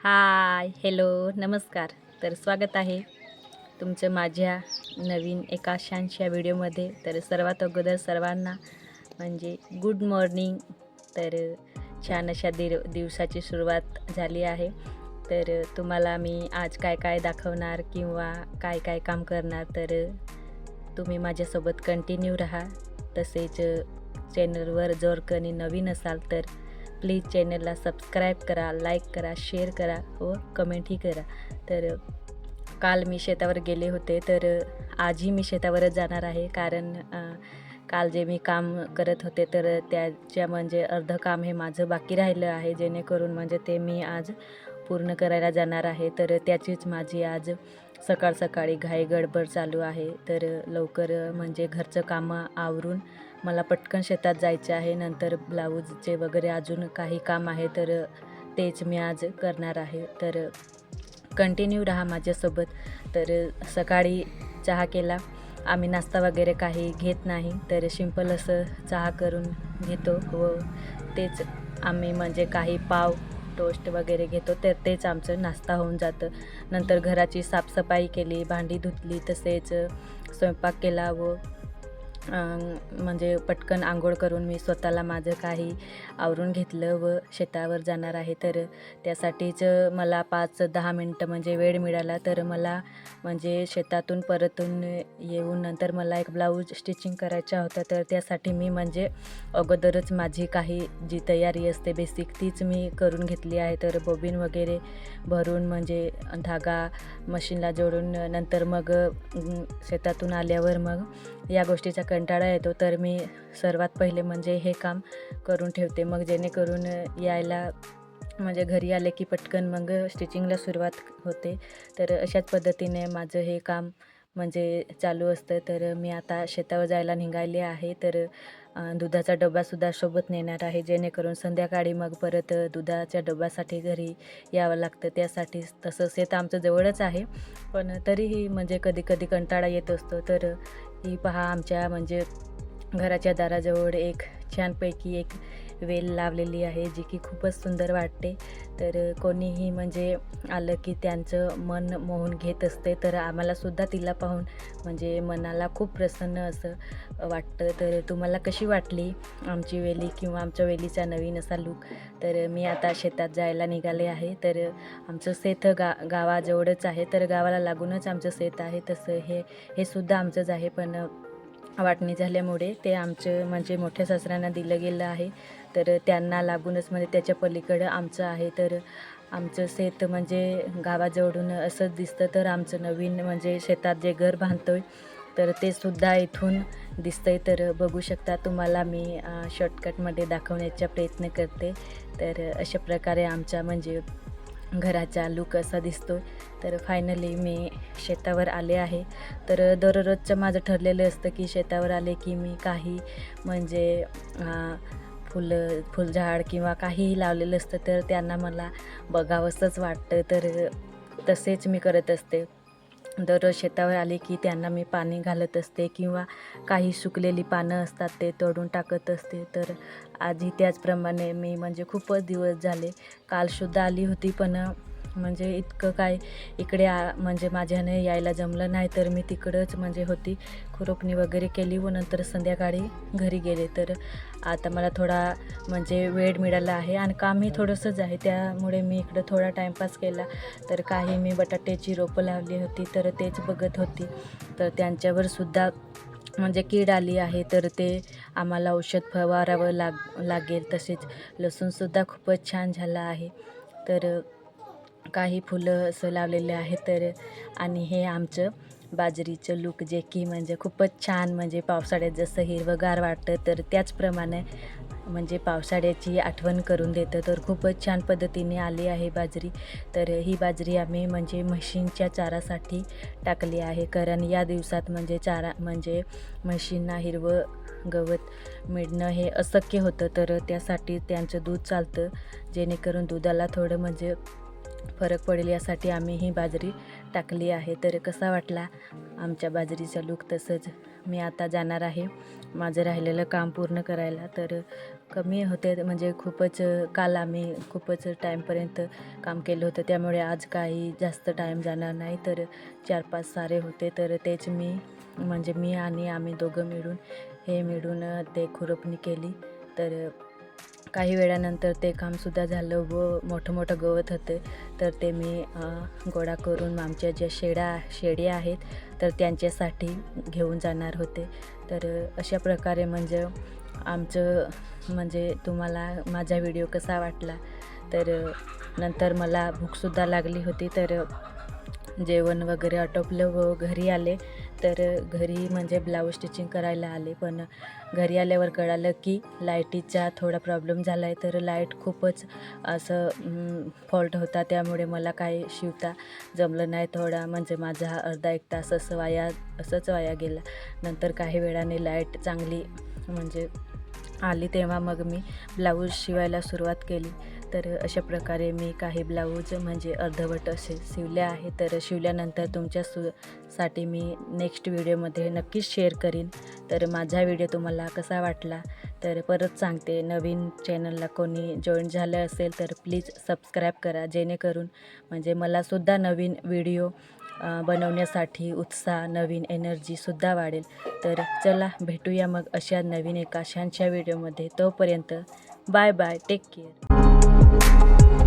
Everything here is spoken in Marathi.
हाय, हॅलो, नमस्कार. तर स्वागत आहे तुमचं माझ्या नवीन एका छानशा व्हिडिओमध्ये. तर सर्वात अगोदर सर्वांना म्हणजे गुड मॉर्निंग. तर छान अशा दिवसाची सुरुवात झाली आहे. तर तुम्हाला मी आज काय काय दाखवणार किंवा काय काय काम करणार, तर तुम्ही माझ्यासोबत कंटिन्यू राहा. तसेच चॅनलवर जर कोणी नवीन असाल तर प्लीज चॅनलला सबस्क्राईब करा, लाईक करा, शेअर करा व कमेंटही करा. तर काल मी शेतावर गेले होते, तर आजही मी शेतावरच जाणार आहे. कारण काल जे मी काम करत होते तर त्याच्या म्हणजे अर्धं काम हे माझं बाकी राहिलं आहे, जेणेकरून म्हणजे ते मी आज पूर्ण करायला जाणार आहे. तर त्याचीच माझी आज सकाळ सकाळी घाई गडबड चालू आहे. तर लवकर म्हणजे घरचं कामं आवरून मला पटकन शेतात जायचं आहे. नंतर ब्लाऊजचे वगैरे अजून काही काम आहे, तर तेच मी आज करणार आहे. तर कंटिन्यू राहा माझ्यासोबत. तर सकाळी चहा केला. आम्ही नाश्ता वगैरे काही घेत नाही, तर सिंपल असं चहा करून घेतो व तेच आम्ही म्हणजे काही पाव टोस्ट वगैरे घेतो, तर तेच आमचं नाश्ता होऊन जातं. नंतर घराची साफसफाई केली, भांडी धुतली, तसेच स्वयंपाक केला व म्हणजे पटकन आंघोळ करून मी स्वतःला माझं काही आवरून घेतलं व शेतावर जाणार आहे. तर त्यासाठीच मला 5-10 मिनटं म्हणजे वेळ मिळाला. तर मला म्हणजे शेतातून परतून येऊन नंतर मला एक ब्लाऊज स्टिचिंग करायचा होता. तर त्यासाठी मी म्हणजे अगोदरच माझी काही जी तयारी असते बेसिक तीच मी करून घेतली आहे. तर बॉबिन वगैरे भरून म्हणजे धागा मशीनला जोडून नंतर मग शेतातून आल्यावर मग या गोष्टीचा कंटाळा येतो. तर मी सर्वात पहिले म्हणजे हे काम करून ठेवते, मग जेणेकरून यायला म्हणजे घरी आले की पटकन मग स्टिचिंगला सुरुवात होते. तर अशाच पद्धतीने माझं हे काम म्हणजे चालू असतं. तर मी आता शेतावर जायला निघाले आहे. तर दुधाचा डबासुद्धा सोबत नेणार आहे, जेणेकरून संध्याकाळी मग परत दुधाच्या डब्यासाठी घरी यावं लागतं. त्यासाठी तसं शेत आमचं जवळच आहे, पण तरीही म्हणजे कधी कधी कंटाळा येत असतो. तर ही पहा, आमच्या म्हणजे घराच्या दाराजवळ एक छानपैकी एक वेल लावलेली आहे, जी की खूपच सुंदर वाटते. तर कोणीही म्हणजे आलं की त्यांचं मन मोहून घेत असते. तर आम्हालासुद्धा तिला पाहून म्हणजे मनाला खूप प्रसन्न असं वाटतं. तर तुम्हाला कशी वाटली आमची वेली किंवा आमच्या वेलीचा नवीन असा लूक? तर मी आता शेतात जायला निघाले आहे. तर आमचं शेत गावाजवळच आहे, तर गावाला लागूनच आमचं शेत आहे. तसं हे सुद्धा आमचंच आहे, पण वाटणी झाल्यामुळे ते आमचं म्हणजे मोठ्या सासऱ्यांना दिलं गेलं आहे. तर त्यांना लागूनच म्हणजे त्याच्या पलीकडं आमचं आहे. तर आमचं शेत म्हणजे गावाजवळून असंच दिसतं. तर आमचं नवीन म्हणजे शेतात जे घर बांधतो आहे तर ते सुद्धा इथून दिसतं आहे. तर बघू शकता, तुम्हाला मी शॉर्टकटमध्ये दाखवण्याचा प्रयत्न करते. तर अशा प्रकारे आमच्या म्हणजे घराचा लूक असा दिसतो. तर फायनली मी शेतावर आले आहे. तर दररोजचं माझं ठरलेलं असतं की शेतावर आले की मी काही म्हणजे फुलझाड किंवा काहीही लावलेलं असतं, तर त्यांना मला बघावंसंच वाटतं. तर तसेच मी करत असते. दररोज शेतावर आले की त्यांना मी पाणी घालत असते किंवा काही सुकलेली पानं असतात ते तोडून टाकत असते. तर आजही त्याचप्रमाणे मी म्हणजे खूपच दिवस झाले, कालसुद्धा आली होती, पण म्हणजे इतकं काय इकडे म्हणजे माझ्याने यायला जमलं नाही. तर मी तिकडंच म्हणजे होती, खुरपणी वगैरे केली व नंतर संध्याकाळी घरी गेले. तर आता मला थोडा म्हणजे वेळ मिळाला आहे आणि कामही थोडंसंच आहे, त्यामुळे मी इकडं थोडा टाईमपास केला. तर काही मी बटाट्याची रोपं लावली होती, तर तेच बघत होती. तर त्यांच्यावर सुद्धा म्हणजे कीड आली आहे, तर ते आम्हाला औषध फवारावं लागेल. तसेच लसूणसुद्धा खूपच छान झाला आहे. तर काही फुलं असं लावलेले आहे. तर आणि हे आमचं बाजरीचं लूक, जे की म्हणजे खूपच छान म्हणजे पावसाळ्यात जसं हिरवंगार वाटतं, तर त्याचप्रमाणे म्हणजे पावसाळ्याची आठवण करून देतं. तर खूपच छान पद्धतीने आली आहे बाजरी. तर ही बाजरी आम्ही म्हणजे म्हशींच्या चारासाठी टाकली आहे, कारण या दिवसात म्हणजे चारा म्हणजे म्हशींना हिरवं गवत मिळणं हे अशक्य होतं. तर त्यासाठी त्यांचं दूध चालतं, जेणेकरून दुधाला थोडं म्हणजे फरक पडेल यासाठी आम्ही ही बाजरी टाकली आहे. तर कसा वाटला आमच्या बाजरीचा लूक? तसंच मी आता जाणार आहे माझं राहिलेलं काम पूर्ण करायला. तर कमी होते, म्हणजे खूपच काल आम्ही खूपच टाईमपर्यंत काम केलं होतं, त्यामुळे आज काही जास्त टाईम जाणार नाही. तर 4-5 सारे होते, तर तेच म्हणजे मी आणि आम्ही दोघं मिळून ते खुरपणी केली. तर काही वेळानंतर ते कामसुद्धा झालं व मोठं मोठं गवत होतं, तर ते मी गोळा करून आमच्या ज्या शेळ्या आहेत तर त्यांच्यासाठी घेऊन जाणार होते. तर अशा प्रकारे म्हणजे आमचं म्हणजे तुम्हाला माझा व्हिडिओ कसा वाटला. तर नंतर मला भूकसुद्धा लागली होती, तर जेवण वगैरे आटोपलं व घरी आले. तर घरी म्हणजे ब्लाऊज स्टिचिंग करायला आले, पण घरी आल्यावर कळालं की लाईटीचा थोडा प्रॉब्लेम झाला आहे. तर लाईट खूपच असं फॉल्ट होता, त्यामुळे मला काय शिवता जमलं नाही. थोडा म्हणजे माझा अर्धा 1 तास असंच वाया गेला. नंतर काही वेळाने लाईट चांगली म्हणजे आली, तेव्हा मग मी ब्लाऊज शिवायला सुरुवात केली. तर अशा प्रकारे मी काही ब्लाऊज म्हणजे अर्धवट असे शिवले आहे. तर शिवल्यानंतर साठी मी नेक्स्ट व्हिडिओमध्ये नक्कीच शेअर करीन. तर माझा व्हिडिओ तुम्हाला कसा वाटला, तर परत सांगते, नवीन चॅनलला कोणी जॉईन झालं असेल तर प्लीज सबस्क्राईब करा, जेणेकरून म्हणजे मलासुद्धा नवीन व्हिडिओ बनवण्यासाठी उत्साह, नवीन एनर्जीसुद्धा वाढेल. तर चला भेटूया मग अशा नवीन एका छानशा व्हिडिओमध्ये. तोपर्यंत बाय बाय, टेक केअर.